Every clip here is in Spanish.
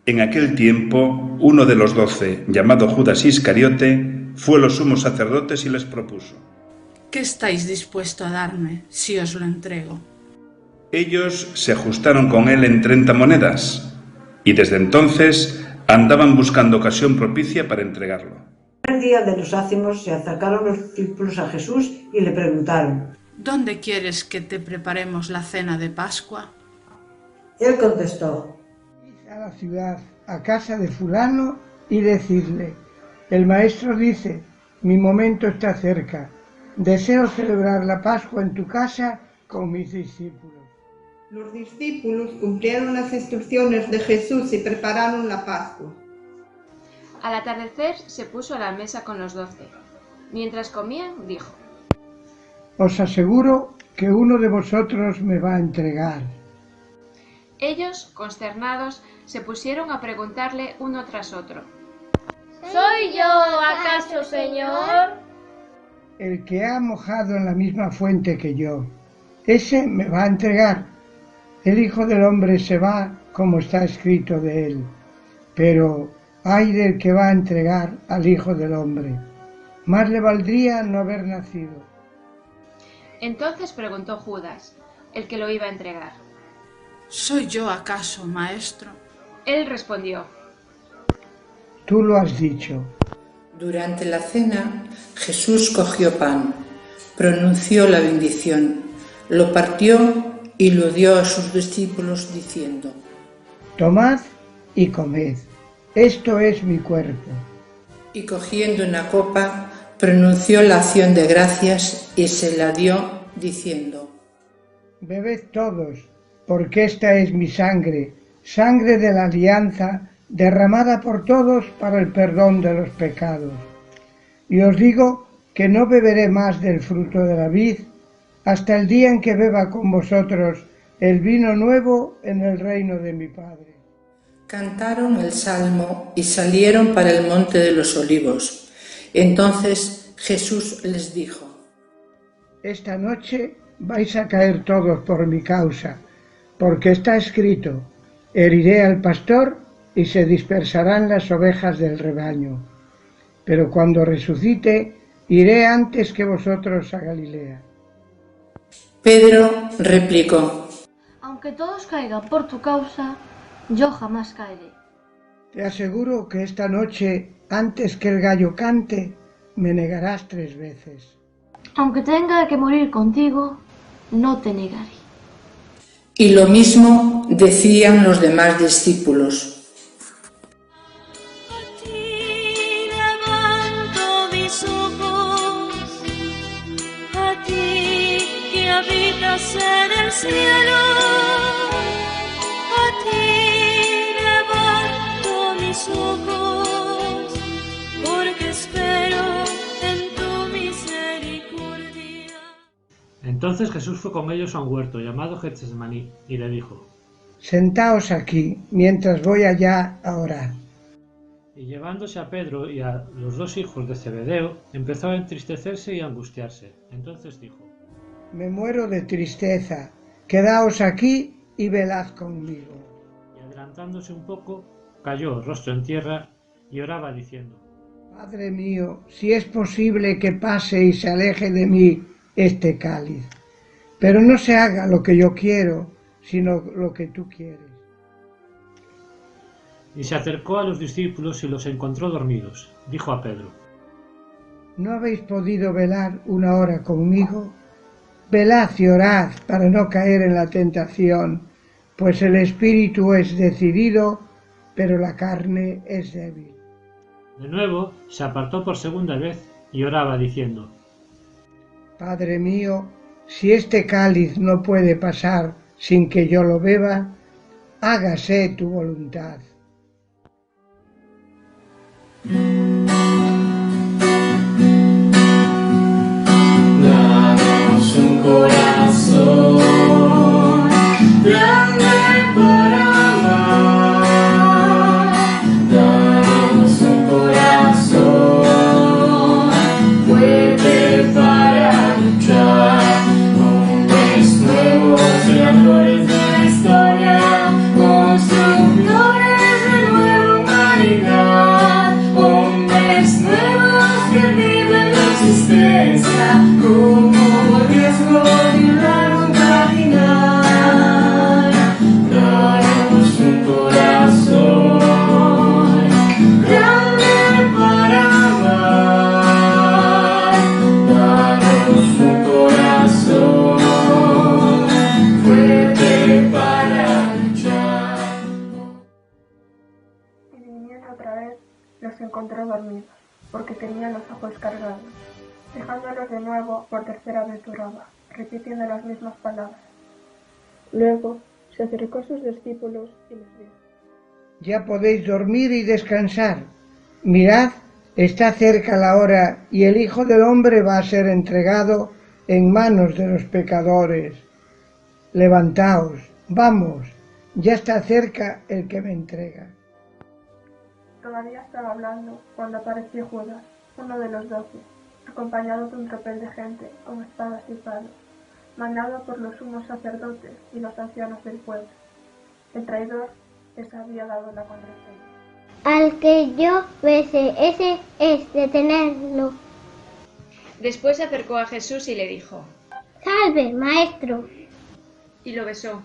En aquel tiempo, uno de los 12, llamado Judas Iscariote, fue a los sumos sacerdotes y les propuso: ¿Qué estáis dispuesto a darme si os lo entrego? Ellos se ajustaron con él en 30 monedas, y desde entonces andaban buscando ocasión propicia para entregarlo. El día de los ácimos se acercaron los discípulos a Jesús y le preguntaron: ¿Dónde quieres que te preparemos la cena de Pascua? Él contestó: a la ciudad, a casa de fulano, y decidle: el maestro dice, mi momento está cerca, deseo celebrar la Pascua en tu casa con mis discípulos. Los discípulos cumplieron las instrucciones de Jesús y prepararon la Pascua. Al atardecer se puso a la mesa con los 12. Mientras comían, dijo: Os aseguro que uno de vosotros me va a entregar. Ellos, consternados, se pusieron a preguntarle uno tras otro: ¿Soy yo, acaso, Señor? El que ha mojado en la misma fuente que yo, ese me va a entregar. El Hijo del Hombre se va como está escrito de él, pero ay del que va a entregar al Hijo del Hombre. Más le valdría no haber nacido. Entonces preguntó Judas, el que lo iba a entregar: ¿Soy yo acaso, maestro? Él respondió: Tú lo has dicho. Durante la cena, Jesús cogió pan, pronunció la bendición, lo partió y lo dio a sus discípulos diciendo: Tomad y comed, esto es mi cuerpo. Y cogiendo una copa, pronunció la acción de gracias y se la dio diciendo: Bebed todos, porque esta es mi sangre, sangre de la alianza, derramada por todos para el perdón de los pecados. Y os digo que no beberé más del fruto de la vid, hasta el día en que beba con vosotros el vino nuevo en el reino de mi Padre. Cantaron el salmo y salieron para el monte de los olivos. Entonces Jesús les dijo: Esta noche vais a caer todos por mi causa, porque está escrito: heriré al pastor y se dispersarán las ovejas del rebaño. Pero cuando resucite, iré antes que vosotros a Galilea. Pedro replicó: Aunque todos caigan por tu causa, yo jamás caeré. Te aseguro que esta noche, antes que el gallo cante, me negarás 3 veces. Aunque tenga que morir contigo, no te negaré. Y lo mismo decían los demás discípulos. Habitas en el cielo, a ti levanto mis ojos, porque espero en tu misericordia. Entonces Jesús fue con ellos a un huerto llamado Getsemaní y le dijo: Sentaos aquí, mientras voy allá a orar. Y llevándose a Pedro y a los 2 hijos de Zebedeo, empezó a entristecerse y a angustiarse. Entonces dijo: Me muero de tristeza, quedaos aquí y velad conmigo. Y adelantándose un poco, cayó rostro en tierra y oraba diciendo: Padre mío, si es posible que pase y se aleje de mí este cáliz, pero no se haga lo que yo quiero, sino lo que tú quieres. Y se acercó a los discípulos y los encontró dormidos. Dijo a Pedro: ¿No habéis podido velar 1 hora conmigo? Velad y orad para no caer en la tentación, pues el espíritu es decidido, pero la carne es débil. De nuevo se apartó por 2ª vez y oraba diciendo: Padre mío, si este cáliz no puede pasar sin que yo lo beba, hágase tu voluntad. Danos un corazón grande para amar. Danos un corazón fuerte para luchar. Hombres nuevos, creadores de la historia, constructores que viven la existencia como riesgo de un largo caminar. Danos un corazón grande para amar. Danos un corazón fuerte para luchar. Y viniendo otra vez, los encontró dormidos, porque tenían los ojos cargados. Dejándolos de nuevo, por tercera vez oraba, repitiendo las mismas palabras. Luego se acercó a sus discípulos y les dijo: Ya podéis dormir y descansar. Mirad, está cerca la hora y el Hijo del Hombre va a ser entregado en manos de los pecadores. Levantaos, vamos, ya está cerca el que me entrega. Todavía estaba hablando cuando apareció Judas, uno de los 12, acompañado de un tropel de gente con espadas y palos, mandado por los sumos sacerdotes y los ancianos del pueblo. El traidor les había dado la contraseña. Al que yo bese, ese es detenerlo. Después se acercó a Jesús y le dijo: Salve, maestro. Y lo besó,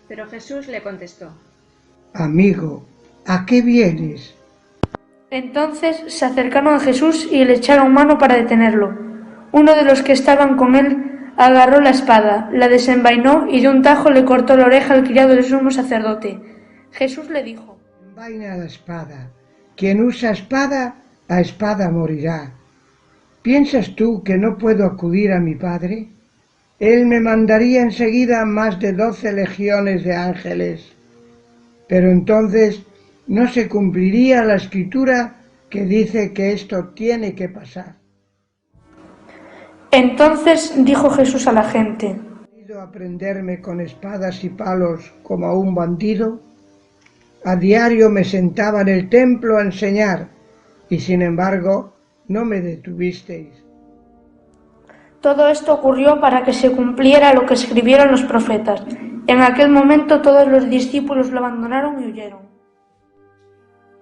pero Jesús le contestó: Amigo, ¿a qué vienes? Entonces se acercaron a Jesús y le echaron mano para detenerlo. Uno de los que estaban con él agarró la espada, la desenvainó y de un tajo le cortó la oreja al criado del sumo sacerdote. Jesús le dijo: Envaina la espada. Quien usa espada, a espada morirá. ¿Piensas tú que no puedo acudir a mi Padre? Él me mandaría enseguida más de 12 legiones de ángeles. Pero entonces no se cumpliría la escritura que dice que esto tiene que pasar. Entonces dijo Jesús a la gente: ¿Has ido a prenderme con espadas y palos como a un bandido? A diario me sentaba en el templo a enseñar, y sin embargo no me detuvisteis. Todo esto ocurrió para que se cumpliera lo que escribieron los profetas. En aquel momento todos los discípulos lo abandonaron y huyeron.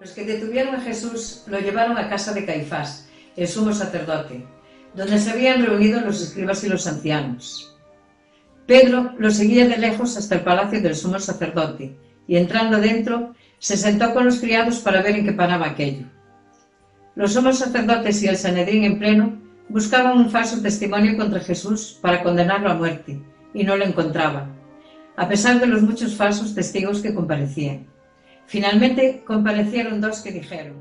Los que detuvieron a Jesús lo llevaron a casa de Caifás, el sumo sacerdote, donde se habían reunido los escribas y los ancianos. Pedro lo seguía de lejos hasta el palacio del sumo sacerdote, y entrando dentro, se sentó con los criados para ver en qué paraba aquello. Los sumos sacerdotes y el Sanedrín en pleno buscaban un falso testimonio contra Jesús para condenarlo a muerte, y no lo encontraban, a pesar de los muchos falsos testigos que comparecían. Finalmente comparecieron 2 que dijeron: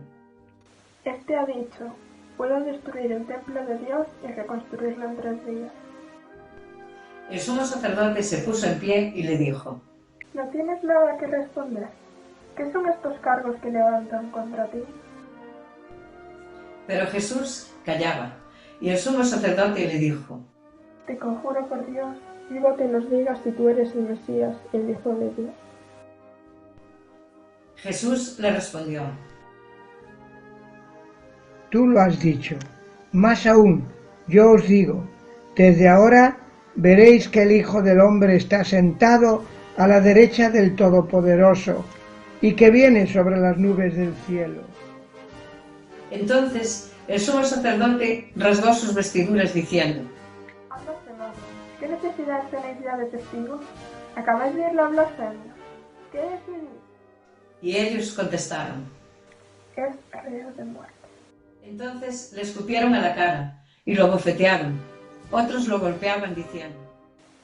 Este ha dicho: puedo destruir el templo de Dios y reconstruirlo en 3 días. El sumo sacerdote se puso en pie y le dijo: ¿No tienes nada que responder? ¿Qué son estos cargos que levantan contra ti? Pero Jesús callaba, y el sumo sacerdote le dijo: Te conjuro por Dios, vivo que nos digas si tú eres el Mesías, el Hijo de Dios. Jesús le respondió: Tú lo has dicho. Más aún, yo os digo, desde ahora veréis que el Hijo del Hombre está sentado a la derecha del Todopoderoso y que viene sobre las nubes del cielo. Entonces el sumo sacerdote rasgó sus vestiduras diciendo: ¿Qué necesidad tenéis ya de testigos? ¿Acabáis de oír la blasfemia? ¿Qué decís? Y ellos contestaron: Es reo de muerte. Entonces le escupieron a la cara y lo abofetearon. Otros lo golpeaban diciendo: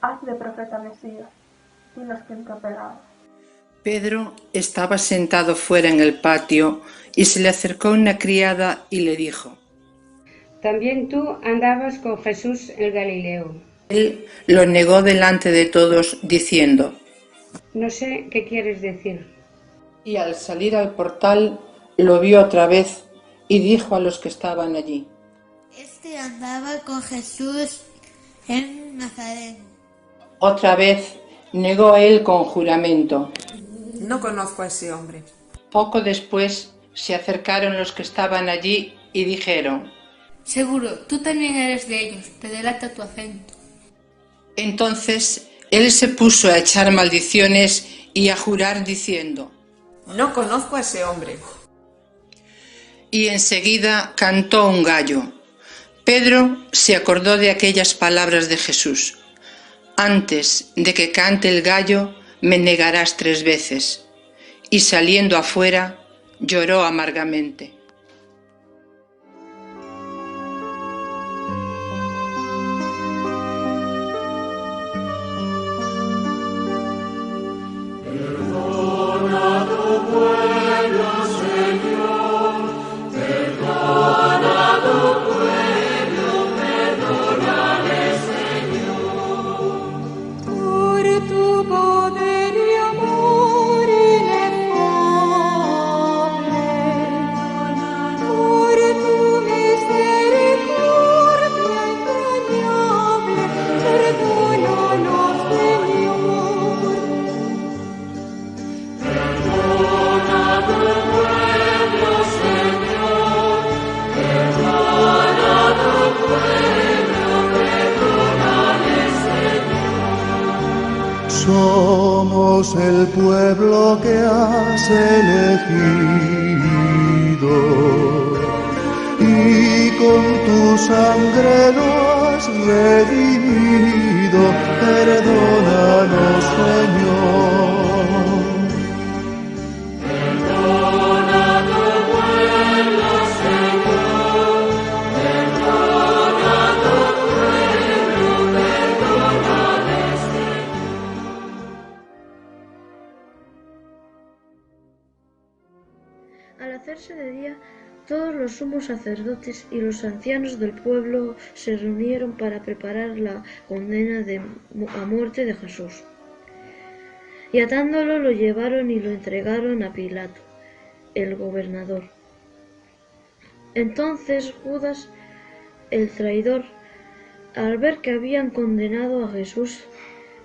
Haz de profeta Mesías. Dinos quién te ha pegado. Pedro estaba sentado fuera en el patio y se le acercó una criada y le dijo: También tú andabas con Jesús el Galileo. Él lo negó delante de todos diciendo: No sé qué quieres decir. Y al salir al portal lo vio otra vez y dijo a los que estaban allí: Este andaba con Jesús en Nazaret. Otra vez negó él con juramento: No conozco a ese hombre. Poco después se acercaron los que estaban allí y dijeron: Seguro, tú también eres de ellos, te delata tu acento. Entonces él se puso a echar maldiciones y a jurar diciendo: No conozco a ese hombre. Y enseguida cantó un gallo. Pedro se acordó de aquellas palabras de Jesús: antes de que cante el gallo, me negarás 3 veces. Y saliendo afuera, lloró amargamente. Somos el pueblo que has elegido y con tu sangre lo has redimido. Perdónanos, Señor. Perdona tu pueblo, Señor. Perdona tu pueblo, perdónales, Señor. Al hacerse de día, todos los sumos sacerdotes y los ancianos del pueblo se reunieron para preparar la condena a muerte de Jesús. Y atándolo lo llevaron y lo entregaron a Pilato, el gobernador. Entonces Judas, el traidor, al ver que habían condenado a Jesús,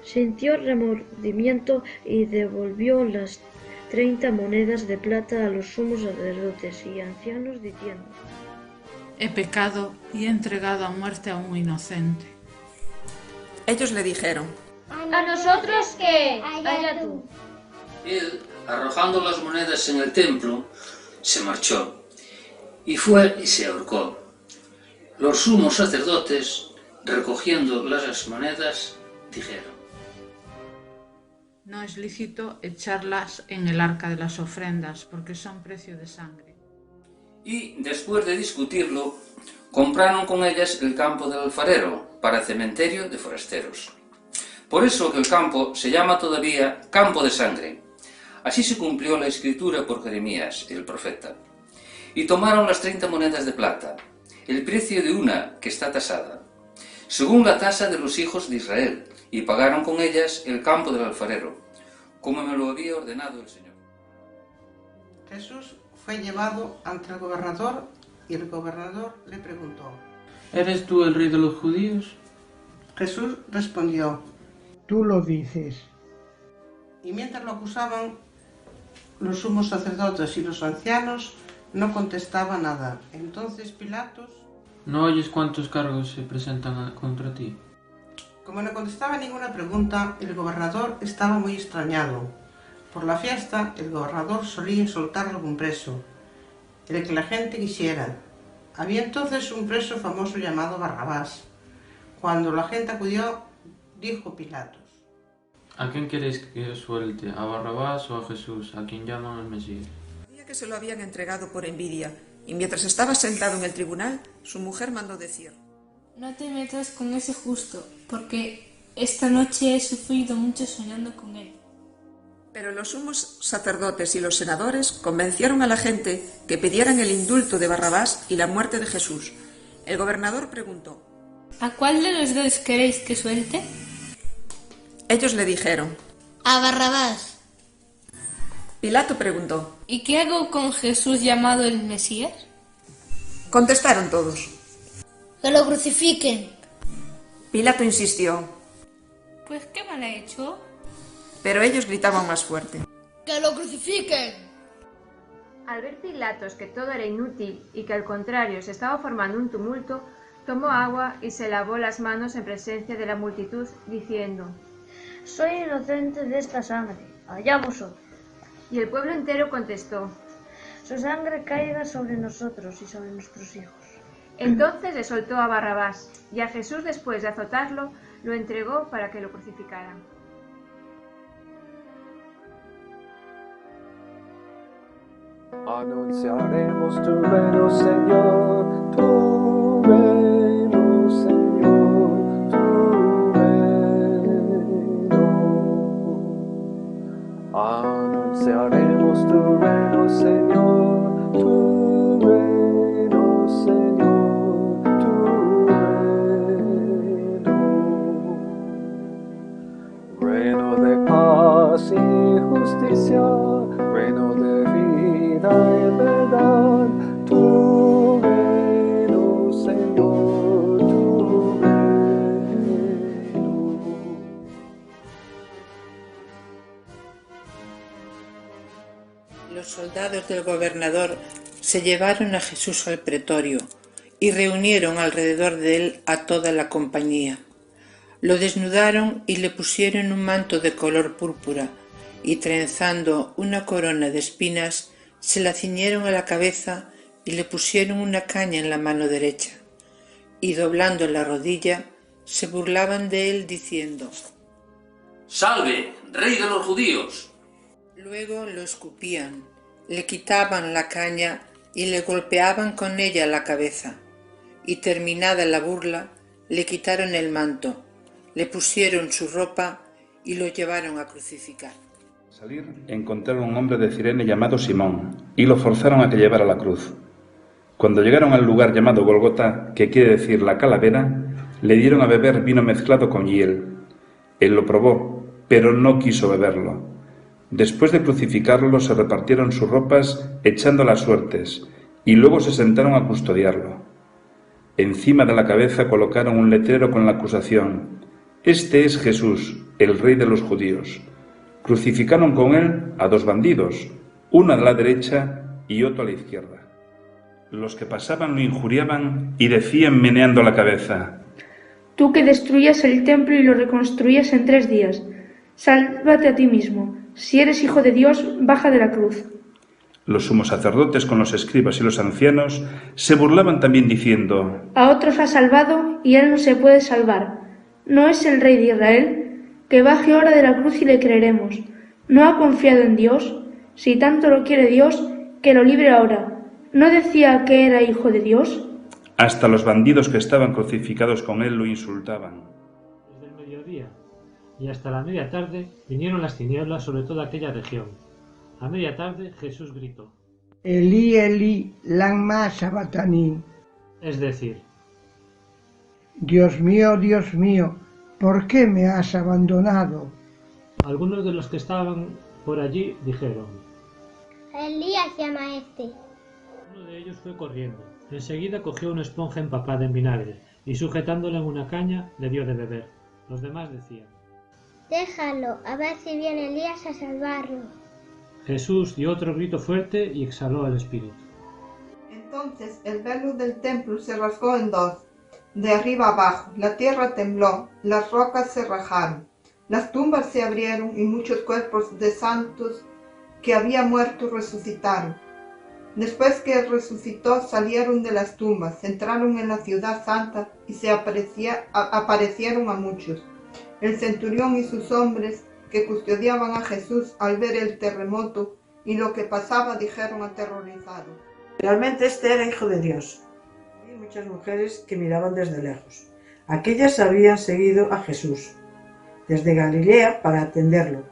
sintió remordimiento y devolvió las 30 monedas de plata a los sumos sacerdotes y ancianos, diciendo: He pecado y he entregado a muerte a un inocente. Ellos le dijeron: ¿A nosotros qué? Allá tú. Él, arrojando las monedas en el templo, se marchó, y fue y se ahorcó. Los sumos sacerdotes, recogiendo las monedas, dijeron: No es lícito echarlas en el arca de las ofrendas, porque son precio de sangre. Y, después de discutirlo, compraron con ellas el campo del alfarero para cementerio de forasteros. Por eso que el campo se llama todavía campo de sangre. Así se cumplió la escritura por Jeremías, el profeta. Y tomaron las 30 monedas de plata, el precio de una que está tasada, según la tasa de los hijos de Israel, y pagaron con ellas el campo del alfarero, como me lo había ordenado el Señor. Jesús fue llevado ante el gobernador y el gobernador le preguntó: ¿Eres tú el rey de los judíos? Jesús respondió: Tú lo dices. Y mientras lo acusaban, los sumos sacerdotes y los ancianos no contestaban nada. Entonces Pilatos: ¿No oyes cuántos cargos se presentan contra ti? Como no contestaba ninguna pregunta, el gobernador estaba muy extrañado. Por la fiesta, el gobernador solía soltar algún preso, el que la gente quisiera. Había entonces un preso famoso llamado Barrabás. Cuando la gente acudió, dijo Pilatos: ¿A quién queréis que suelte? ¿A Barrabás o a Jesús, a quien llaman el Mesías? Sabía que se lo habían entregado por envidia, y mientras estaba sentado en el tribunal, su mujer mandó decir: No te metas con ese justo, porque esta noche he sufrido mucho soñando con él. Pero los sumos sacerdotes y los senadores convencieron a la gente que pidieran el indulto de Barrabás y la muerte de Jesús. El gobernador preguntó: ¿A cuál de los dos queréis que suelte? Ellos le dijeron: A Barrabás. Pilato preguntó: ¿Y qué hago con Jesús llamado el Mesías? Contestaron todos: ¡Que lo crucifiquen! Pilato insistió, Pues ¿qué mal ha hecho? pero ellos gritaban más fuerte: ¡Que lo crucifiquen! Al ver Pilatos que todo era inútil y que al contrario se estaba formando un tumulto, tomó agua y se lavó las manos en presencia de la multitud, diciendo: Soy inocente de esta sangre, allá vosotros. Y el pueblo entero contestó: Su sangre caiga sobre nosotros y sobre nuestros hijos. Entonces le soltó a Barrabás, y a Jesús, después de azotarlo, lo entregó para que lo crucificaran. Anunciaremos tu reino, Señor, tu reino, Señor, tu reino. Anunciaremos tu reino, Señor, tu reino, Señor, tu reino. Reino de paz y justicia, reino de vida y verdad, tu reino, Señor, tu reino. Los soldados del gobernador se llevaron a Jesús al pretorio y reunieron alrededor de él a toda la compañía. Lo desnudaron y le pusieron un manto de color púrpura, y trenzando una corona de espinas, se la ciñeron a la cabeza y le pusieron una caña en la mano derecha. Y doblando la rodilla, se burlaban de él diciendo: ¡Salve, rey de los judíos! Luego lo escupían, le quitaban la caña y le golpeaban con ella la cabeza. Y terminada la burla, le quitaron el manto, le pusieron su ropa y lo llevaron a crucificar. Al salir, encontraron a un hombre de Cirene llamado Simón, y lo forzaron a que llevara la cruz. Cuando llegaron al lugar llamado Golgota, que quiere decir la calavera, le dieron a beber vino mezclado con hiel. Él lo probó, pero no quiso beberlo. Después de crucificarlo, se repartieron sus ropas echando las suertes, y luego se sentaron a custodiarlo. Encima de la cabeza colocaron un letrero con la acusación: «Este es Jesús, el rey de los judíos». Crucificaron con él a 2 bandidos, uno a la derecha y otro a la izquierda. Los que pasaban lo injuriaban y decían meneando la cabeza: Tú que destruyas el templo y lo reconstruyas en 3 días, sálvate a ti mismo. Si eres hijo de Dios, baja de la cruz. Los sumos sacerdotes con los escribas y los ancianos se burlaban también diciendo: A otros ha salvado y él no se puede salvar. ¿No es el rey de Israel? Que baje ahora de la cruz y le creeremos. ¿No ha confiado en Dios? Si tanto lo quiere Dios, que lo libre ahora. ¿No decía que era hijo de Dios? Hasta los bandidos que estaban crucificados con él lo insultaban. Desde el mediodía y hasta la media tarde vinieron las tinieblas sobre toda aquella región. A media tarde Jesús gritó: Elí, Elí, lama sabachthani. Es decir: Dios mío, ¿por qué me has abandonado? Algunos de los que estaban por allí dijeron: Elías llama a este. Uno de ellos fue corriendo. Enseguida cogió una esponja empapada en vinagre y, sujetándola en una caña, le dio de beber. Los demás decían: Déjalo, a ver si viene Elías a salvarlo. Jesús dio otro grito fuerte y exhaló el espíritu. Entonces el velo del templo se rasgó en 2, de arriba abajo. La tierra tembló, las rocas se rajaron, las tumbas se abrieron y muchos cuerpos de santos que habían muerto resucitaron. Después que él resucitó, salieron de las tumbas, entraron en la ciudad santa y se aparecieron a muchos. El centurión y sus hombres que custodiaban a Jesús, al ver el terremoto y lo que pasaba, dijeron aterrorizados: Realmente este era hijo de Dios. Había muchas mujeres que miraban desde lejos. Aquellas habían seguido a Jesús desde Galilea para atenderlo.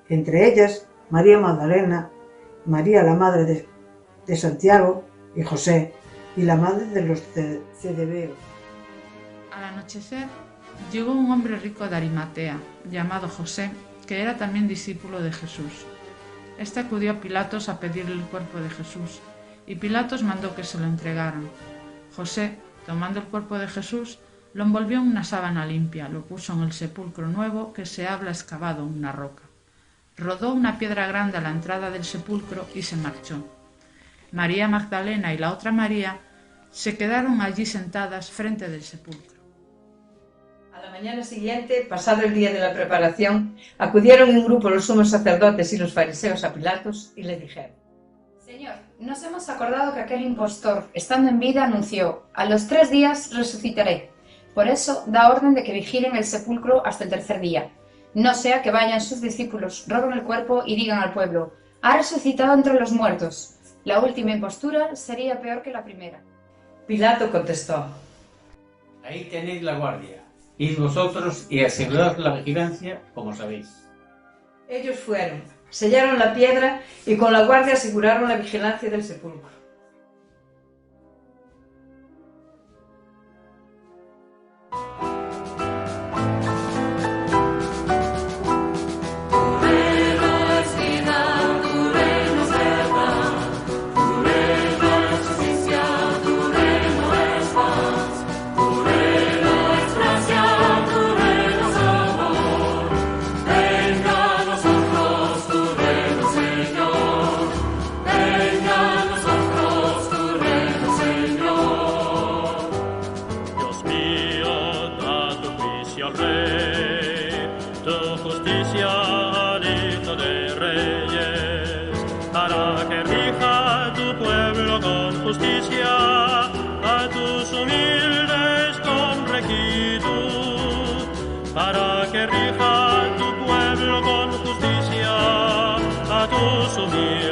Entre ellas, María Magdalena, María la madre de Santiago y José, y la madre de los Zebedeos. Al anochecer, llegó un hombre rico de Arimatea, llamado José, que era también discípulo de Jesús. Este acudió a Pilatos a pedirle el cuerpo de Jesús, y Pilatos mandó que se lo entregaran. José, tomando el cuerpo de Jesús, lo envolvió en una sábana limpia, lo puso en el sepulcro nuevo que se había excavado en una roca. Rodó una piedra grande a la entrada del sepulcro y se marchó. María Magdalena y la otra María se quedaron allí sentadas frente del sepulcro. A la mañana siguiente, pasado el día de la preparación, acudieron en grupo los sumos sacerdotes y los fariseos a Pilatos y le dijeron: Señor, nos hemos acordado que aquel impostor, estando en vida, anunció: a los 3 días resucitaré. Por eso, da orden de que vigilen el sepulcro hasta el 3er día. No sea que vayan sus discípulos, roben el cuerpo y digan al pueblo: ha resucitado entre los muertos. La última impostura sería peor que la primera. Pilato contestó: ahí tenéis la guardia. Id vosotros y asegurad la vigilancia, como sabéis. Ellos fueron, sellaron la piedra y con la guardia aseguraron la vigilancia del sepulcro. Para que rija tu pueblo con justicia, a tus humildes